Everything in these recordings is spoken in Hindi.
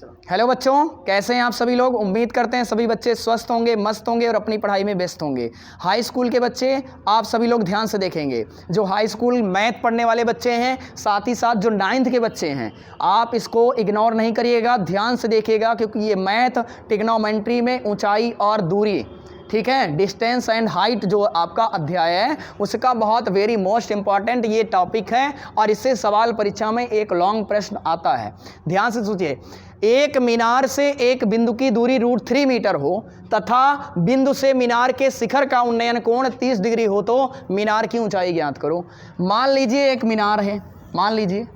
हेलो बच्चों, कैसे हैं आप सभी लोग। उम्मीद करते हैं सभी बच्चे स्वस्थ होंगे, मस्त होंगे और अपनी पढ़ाई में व्यस्त होंगे। हाई स्कूल के बच्चे आप सभी लोग ध्यान से देखेंगे। जो हाई स्कूल मैथ पढ़ने वाले बच्चे हैं, साथ ही साथ जो 9th के बच्चे हैं, आप इसको इग्नोर नहीं करिएगा, ध्यान से देखिएगा, क्योंकि ये मैथ ट्रिग्नोमेट्री में ऊंचाई और दूरी, ठीक है, डिस्टेंस एंड हाइट जो आपका अध्याय है, उसका बहुत वेरी मोस्ट इंपॉर्टेंट ये टॉपिक है और इससे सवाल परीक्षा में एक लॉन्ग प्रश्न आता है। ध्यान से सोचिए, एक मीनार से एक बिंदु की दूरी √3 मीटर हो तथा बिंदु से मीनार के शिखर का उन्नयन कोण 30 डिग्री हो तो मीनार की ऊंचाई ज्ञात करो। मान लीजिए एक मीनार है, मान लीजिए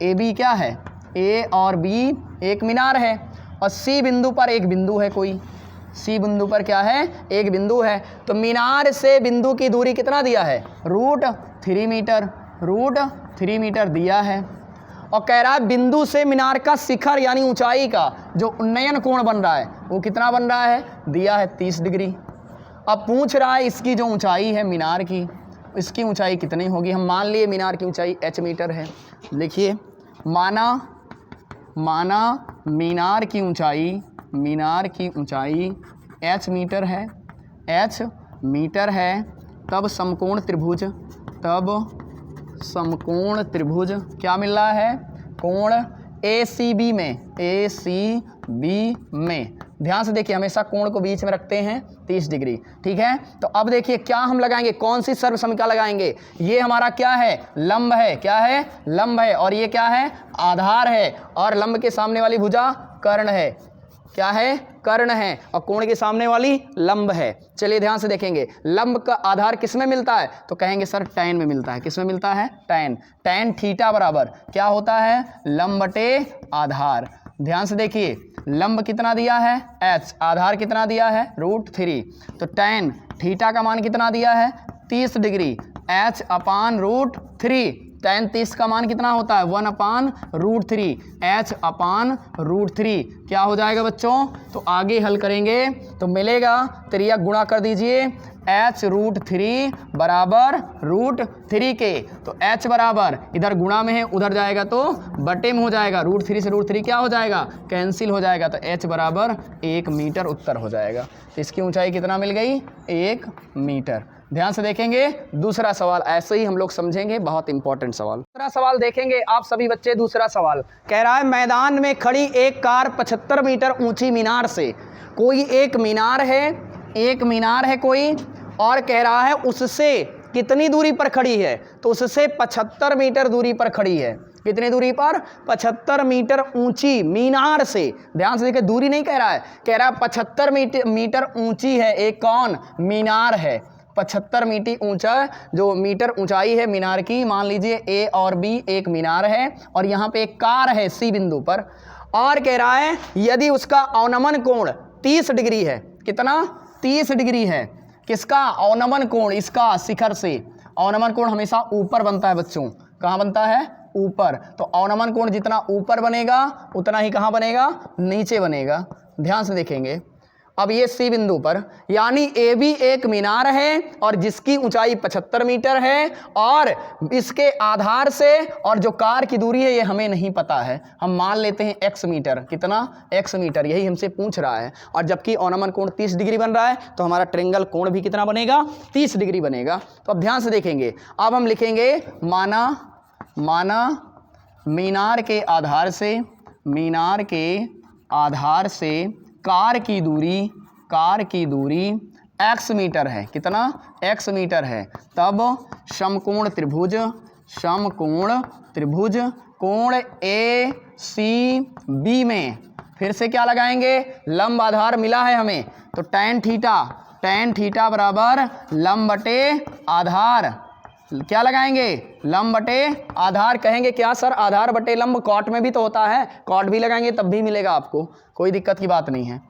ए बी क्या है, ए और बी एक मीनार है और सी बिंदु पर एक बिंदु है, कोई सी बिंदु पर क्या है, एक बिंदु है। तो मीनार से बिंदु की दूरी कितना दिया है, √3 मीटर, √3 मीटर दिया है। और कह रहा है बिंदु से मीनार का शिखर यानी ऊंचाई का जो उन्नयन कोण बन रहा है वो कितना बन रहा है, दिया है 30 डिग्री। अब पूछ रहा है इसकी जो ऊंचाई है मीनार की, इसकी ऊंचाई कितनी होगी। हम मान लिए मीनार की ऊंचाई h मीटर है। लिखिए, माना मीनार की ऊंचाई h मीटर है, h मीटर है, तब समकोण त्रिभुज क्या मिल रहा है, कोण ACB में। ध्यान से देखिए, हमेशा कोण को बीच में रखते हैं 30 डिग्री, ठीक है। तो अब देखिए क्या हम लगाएंगे, कौन सी सर्व समीकरण लगाएंगे। ये हमारा क्या है, लंब है, क्या है, लंब है, और ये क्या है, आधार है, और लंब के सामने वाली भुजा कर्ण है, क्या है, कर्ण है, और कोण के सामने वाली लंब है। चलिए ध्यान से देखेंगे, लंब का आधार किस में मिलता है, तो कहेंगे सर टैन में मिलता है। किस में मिलता है, टैन थीटा बराबर क्या होता है, लंब बटे आधार। ध्यान से देखिए, लंब कितना दिया है h, आधार कितना दिया है √3, तो टैन थीटा का मान कितना दिया है 30 डिग्री, h अपान √3, टैन 30 का मान कितना होता है 1/√3, h अपान √3 क्या हो जाएगा बच्चों। तो आगे हल करेंगे तो मिलेगा, त्रिया गुणा कर दीजिए, h √3 बराबर √3 के, तो h बराबर इधर गुणा में है, उधर जाएगा तो बटे में हो जाएगा, √3 से √3 क्या हो जाएगा, कैंसिल हो जाएगा, तो h बराबर 1 मीटर उत्तर हो जाएगा। तो इसकी ऊंचाई कितना मिल गई, 1 मीटर। ध्यान से देखेंगे दूसरा सवाल, ऐसे ही हम लोग समझेंगे, बहुत इंपॉर्टेंट सवाल। दूसरा सवाल देखेंगे आप सभी बच्चे। दूसरा सवाल कह रहा है मैदान में खड़ी एक कार 75 मीटर ऊंची मीनार से, कोई एक मीनार है कोई, और कह रहा है उससे कितनी दूरी पर खड़ी है, तो उससे 75 मीटर दूरी पर खड़ी है। कितनी दूरी पर, 75 मीटर ऊंची मीनार से। ध्यान से देखिए, दूरी नहीं कह रहा है, कह रहा है 75 मीटर ऊंची है एक कौन, मीनार है। 75 मीटर ऊंचाई है मीनार की। मान लीजिए A और B एक मीनार है और यहाँ पे एक कार है C बिंदु पर, और कह रहा है यदि उसका अवनमन कोण 30 डिग्री है, कितना, 30 डिग्री है। किसका, अवनमन कोण, इसका शिखर से। अवनमन कोण हमेशा ऊपर बनता है बच्चों, कहाँ बनता है, ऊपर। तो अवनमन कोण जितना ऊपर बनेगा उतना ही कहाँ बनेगा, नीचे बनेगा। ध्यान से देखेंगे, अब ये C बिंदु पर, यानी AB एक मीनार है और जिसकी ऊंचाई 75 मीटर है, और इसके आधार से और जो कार की दूरी है ये हमें नहीं पता है, हम मान लेते हैं x मीटर। कितना, x मीटर, यही हमसे पूछ रहा है। और जबकि अवनमन कोण 30 डिग्री बन रहा है तो हमारा ट्रायंगल कोण भी कितना बनेगा, 30 डिग्री बनेगा। तो अब ध्यान से देखेंगे, अब हम लिखेंगे माना मीनार के आधार से कार की दूरी x मीटर है। कितना, x मीटर है। तब समकोण त्रिभुज कोण ACB में फिर से क्या लगाएंगे, लंब आधार मिला है हमें, तो टैन थीटा बराबर लंब बटे आधार, क्या लगाएंगे, लंब बटे आधार। कहेंगे क्या सर, आधार बटे लंब कॉट में भी तो होता है, कॉट भी लगाएंगे तब भी मिलेगा आपको, कोई दिक्कत की बात नहीं है।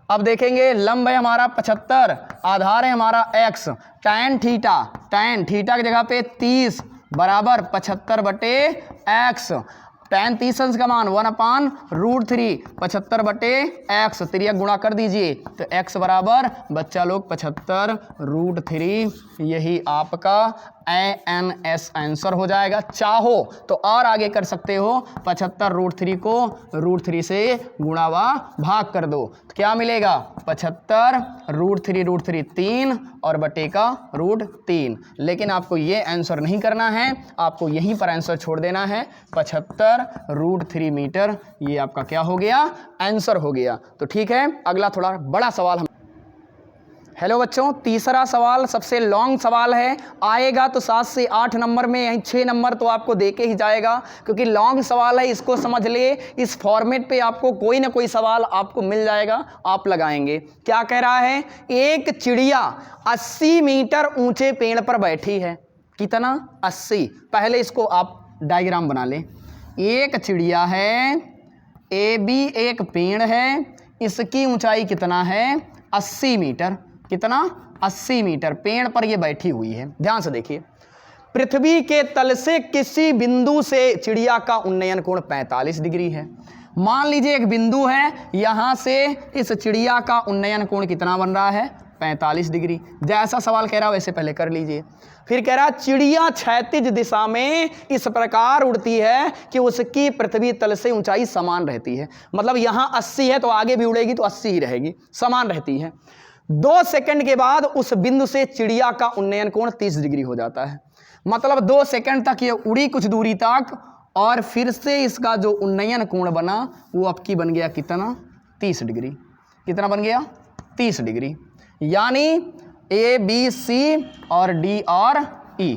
अब देखेंगे, लंब है हमारा 75, आधार है हमारा x, टैन थीटा की जगह पे 30 बराबर 75 बटे x, टैन 30 अंश का मान 1/√3, 75 बटे x, त्रिया गुणा कर दीजिए, तो x बराबर बच्चा लोग 75√3, यही आपका ANS आंसर हो जाएगा। चाहो तो और आगे कर सकते हो, 75√3 को √3 से गुणा व भाग कर दो, तो क्या मिलेगा 75√3 3 और बटे का √3। लेकिन आपको ये आंसर नहीं करना है, आपको यहीं पर आंसर छोड़ देना है 75√3 मीटर। ये आपका क्या हो गया, आंसर हो गया। तो ठीक है, अगला थोड़ा बड़ा सवाल हम। हेलो बच्चों, तीसरा सवाल सबसे लॉन्ग सवाल है, आएगा तो 7 से 8 नंबर में, यहीं 6 नंबर तो आपको दे के ही जाएगा, क्योंकि लॉन्ग सवाल है, इसको समझ ले। इस फॉर्मेट पे आपको कोई ना कोई सवाल आपको मिल जाएगा, आप लगाएंगे। क्या कह रहा है, एक चिड़िया 80 मीटर ऊंचे पेड़ पर बैठी है। कितना, 80। पहले इसको आप डायग्राम बना लें। एक चिड़िया है, AB एक पेड़ है, इसकी ऊंचाई कितना है 80 मीटर। कितना, 80 मीटर पेड़ पर ये बैठी हुई है। ध्यान से देखिए, पृथ्वी के तल से किसी बिंदु से चिड़िया का उन्नयन कोण 45 डिग्री है। मान लीजिए एक बिंदु है, यहां से इस चिड़िया का उन्नयन कोण कितना बन रहा है 45 डिग्री। जैसा सवाल कह रहा है वैसे पहले कर लीजिए। फिर कह रहा चिड़िया क्षैतिज दिशा में इस प्रकार उड़ती है कि उसकी पृथ्वी तल से ऊंचाई समान रहती है। मतलब यहां 80 है तो आगे भी उड़ेगी तो 80 ही रहेगी, समान रहती है। 2 सेकंड के बाद उस बिंदु से चिड़िया का उन्नयन कोण 30 डिग्री हो जाता है। मतलब 2 सेकंड तक ये उड़ी कुछ दूरी तक, और फिर से इसका जो उन्नयन कोण बना वो आपकी बन गया कितना, 30 डिग्री। कितना बन गया, 30 डिग्री। यानी ABC और D और E।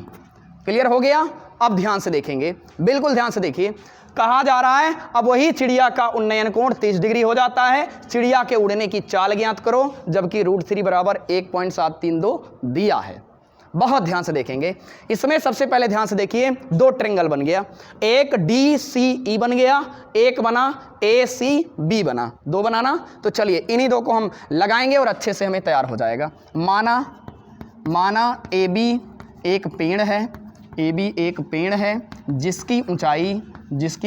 क्लियर हो गया। अब ध्यान से देखेंगे, बिल्कुल ध्यान से देखिए, कहा जा रहा है अब वही चिड़िया का उन्नयन कोण 30 डिग्री हो जाता है। चिड़िया के उड़ने की चाल ज्ञात करो, जबकि √3 बराबर 1.732 दिया है। बहुत ध्यान से देखेंगे। इसमें सबसे पहले ध्यान से देखिए, 2 ट्रायंगल बन गया, एक DCE बन गया, एक बना ACB बना, 2 बनाना। तो चलिए इन्हीं 2 को हम लगाएंगे और अच्छे से हमें तैयार हो जाएगा। माना AB एक पेड़ है, AB एक पेड़ है जिसकी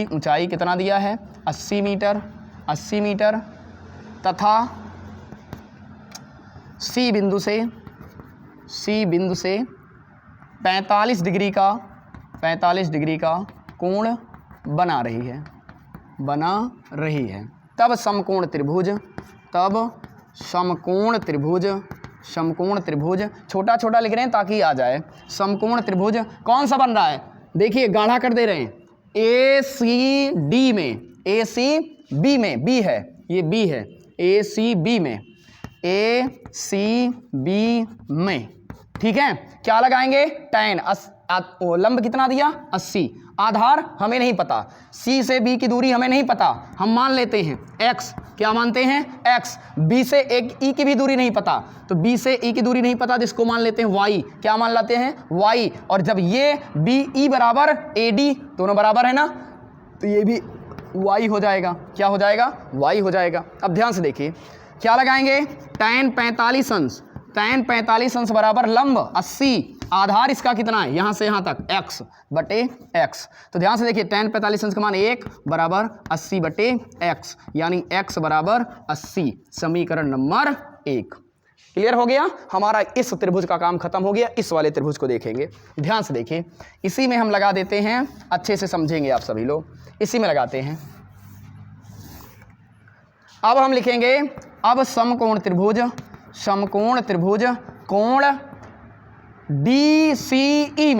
ऊंचाई कितना दिया है 80 मीटर, तथा C बिंदु से 45 डिग्री का कोण बना रही है। तब समकोण त्रिभुज छोटा छोटा लिख रहे हैं ताकि आ जाए। समकोण त्रिभुज कौन सा बन रहा है, देखिए गाढ़ा कर दे रहे हैं। ACB में B है, ये B है, ACB में, ठीक है। क्या लगाएंगे, tan। लंब कितना दिया 80, आधार हमें नहीं पता, C से B की दूरी हमें नहीं पता, हम मान लेते हैं x। क्या मानते हैं, x। B से एक E की भी दूरी नहीं पता, तो B से E की दूरी नहीं पता, जिसको मान लेते हैं y। क्या मान लेते हैं, y। और जब ये BE बराबर AD, दोनों बराबर है ना, तो ये भी y हो जाएगा। क्या हो जाएगा, y हो जाएगा। अब ध्यान से देखिए, क्या लगाएंगे, tan 45 अंश बराबर लंब 80, आधार इसका कितना है यहाँ से यहाँ तक x बटे x। तो ध्यान से देखिए, tan 45 अंश का मान 1 बराबर 80 बटे x, यानी x बराबर 80, समीकरण नंबर 1। क्लियर हो गया। हमारा इस त्रिभुज का काम खत्म हो गया। इस वाले त्रिभुज को देखेंगे, ध्यान से देखिए, इसी में हम लगा देते हैं, अच्छे से समझेंगे आप सभी लोग। इसी में लगाते हैं। अब हम लिखेंगे, अब समकोण त्रिभुज कोण DCE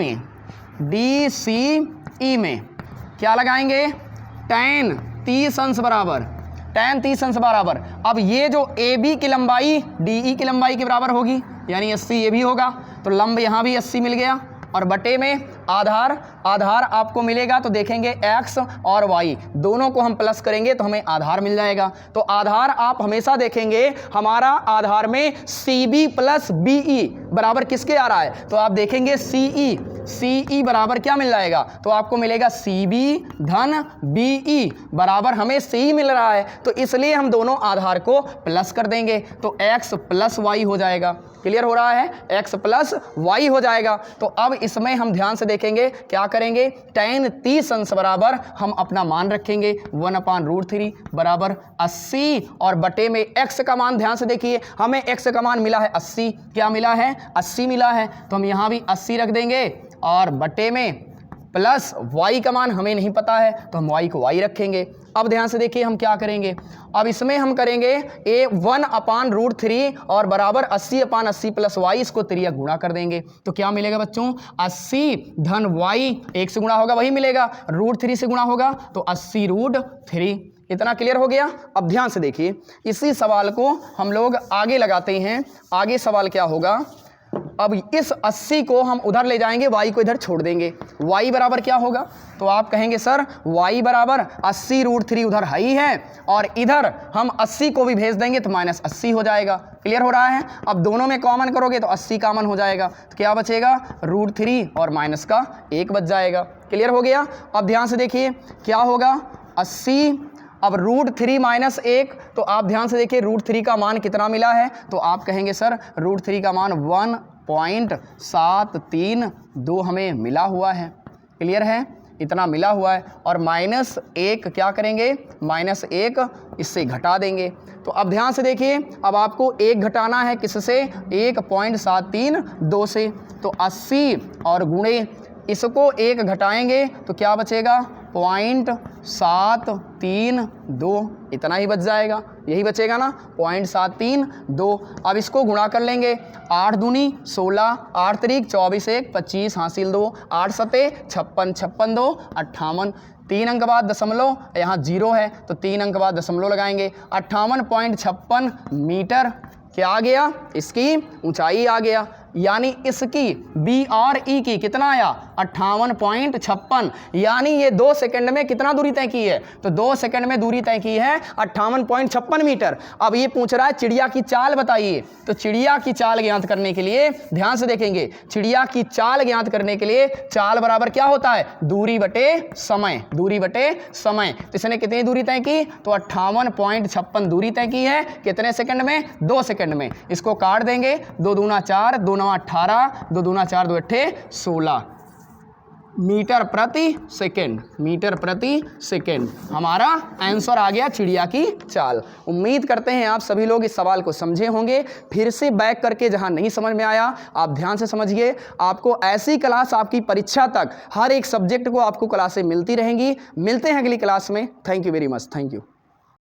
में क्या लगाएंगे, tan 30 अंश बराबर। अब ये जो AB की लंबाई DE की लंबाई के बराबर होगी, यानी 80 ये भी होगा, तो लंब यहाँ भी 80 मिल गया, और बटे में आधार आपको मिलेगा। तो देखेंगे x और y दोनों को हम प्लस करेंगे तो हमें आधार मिल जाएगा। तो आधार आप हमेशा देखेंगे, हमारा आधार में CB प्लस BE बराबर किसके आ रहा है, तो आप देखेंगे CE बराबर क्या मिल जाएगा, तो आपको मिलेगा CB धन BE बराबर हमें CE मिल रहा है, तो इसलिए हम दोनों आधार को प्लस कर देंगे, तो x प्लस y हो जाएगा। क्लियर हो रहा है, x प्लस वाई हो जाएगा। तो अब इसमें हम ध्यान से देखेंगे क्या करेंगे, tan 30 अंश बराबर हम अपना मान रखेंगे 1/√3 बराबर 80 और बटे में x का मान, ध्यान से देखिए हमें x का मान मिला है 80, क्या मिला है 80 मिला है, तो हम यहाँ भी 80 रख देंगे और बटे में प्लस y का मान हमें नहीं पता है तो हम y को y रखेंगे। अब ध्यान से देखिए हम क्या करेंगे, अब इसमें हम करेंगे 1/√3 और बराबर 80/80 प्लस y, इसको त्रिया गुणा कर देंगे तो क्या मिलेगा बच्चों, 80 धन y, 1 से गुणा होगा वही मिलेगा, √3 से गुणा होगा तो 80√3। इतना क्लियर हो गया। अब ध्यान से देखिए इसी सवाल को हम लोग आगे लगाते हैं। आगे सवाल क्या होगा, अब इस 80 को हम उधर ले जाएंगे, y को इधर छोड़ देंगे, y बराबर क्या होगा, तो आप कहेंगे सर y बराबर 80√3 उधर है ही है और इधर हम 80 को भी भेज देंगे तो -80 हो जाएगा। क्लियर हो रहा है। अब दोनों में कॉमन करोगे तो 80 कॉमन हो जाएगा तो क्या बचेगा, √3 और माइनस का 1 बच जाएगा। क्लियर हो गया। अब ध्यान से देखिए क्या होगा, 80 अब √3 - 1, तो आप ध्यान से देखिए √3 का मान कितना मिला है, तो आप कहेंगे सर √3 का मान 1.732 हमें मिला हुआ है। क्लियर है, इतना मिला हुआ है और -1 क्या करेंगे, -1 इससे घटा देंगे। तो अब ध्यान से देखिए अब आपको 1 घटाना है किससे, 1.732 से, तो 80 और गुणे इसको 1 घटाएंगे तो क्या बचेगा, 0.732, इतना ही बच जाएगा, यही बचेगा ना 0.732। अब इसको गुणा कर लेंगे, 8 दूनी 16, 8 तरीक 24, 1 25 हासिल 2, 8 सते 56, 56 2 58, 3 अंक बाद दशमलव, यहाँ 0 है तो 3 अंक बाद दशमलव लगाएंगे, 58.56 मीटर क्या आ गया, इसकी ऊंचाई आ गया। यानी इसकी बी और ई की कितना आया, 58.56, यानी ये 2 सेकंड में कितना दूरी तय की है, तो 2 सेकंड में दूरी तय की है 58.56 मीटर। अब ये पूछ रहा है चिड़िया की चाल बताइए, तो चिड़िया की चाल ज्ञात करने के लिए ध्यान से देखेंगे, चिड़िया की चाल ज्ञात करने के लिए चाल बराबर क्या होता है, दूरी बटे समय, दूरी बटे समय। तो इसने कितनी दूरी तय की, तो 58.56 दूरी तय की है, कितने सेकंड में, 2 सेकंड में। इसको काट देंगे, 2 दूना 4, 2 9 18, 2 दूना 4, 2 अट्ठे 16 मीटर प्रति सेकेंड, मीटर प्रति सेकेंड हमारा आंसर आ गया चिड़िया की चाल। उम्मीद करते हैं आप सभी लोग इस सवाल को समझे होंगे। फिर से बैक करके जहां नहीं समझ में आया आप ध्यान से समझिए, आपको ऐसी क्लास आपकी परीक्षा तक हर एक सब्जेक्ट को आपको क्लासें मिलती रहेंगी। मिलते हैं अगली क्लास में। Thank you very much, thank you.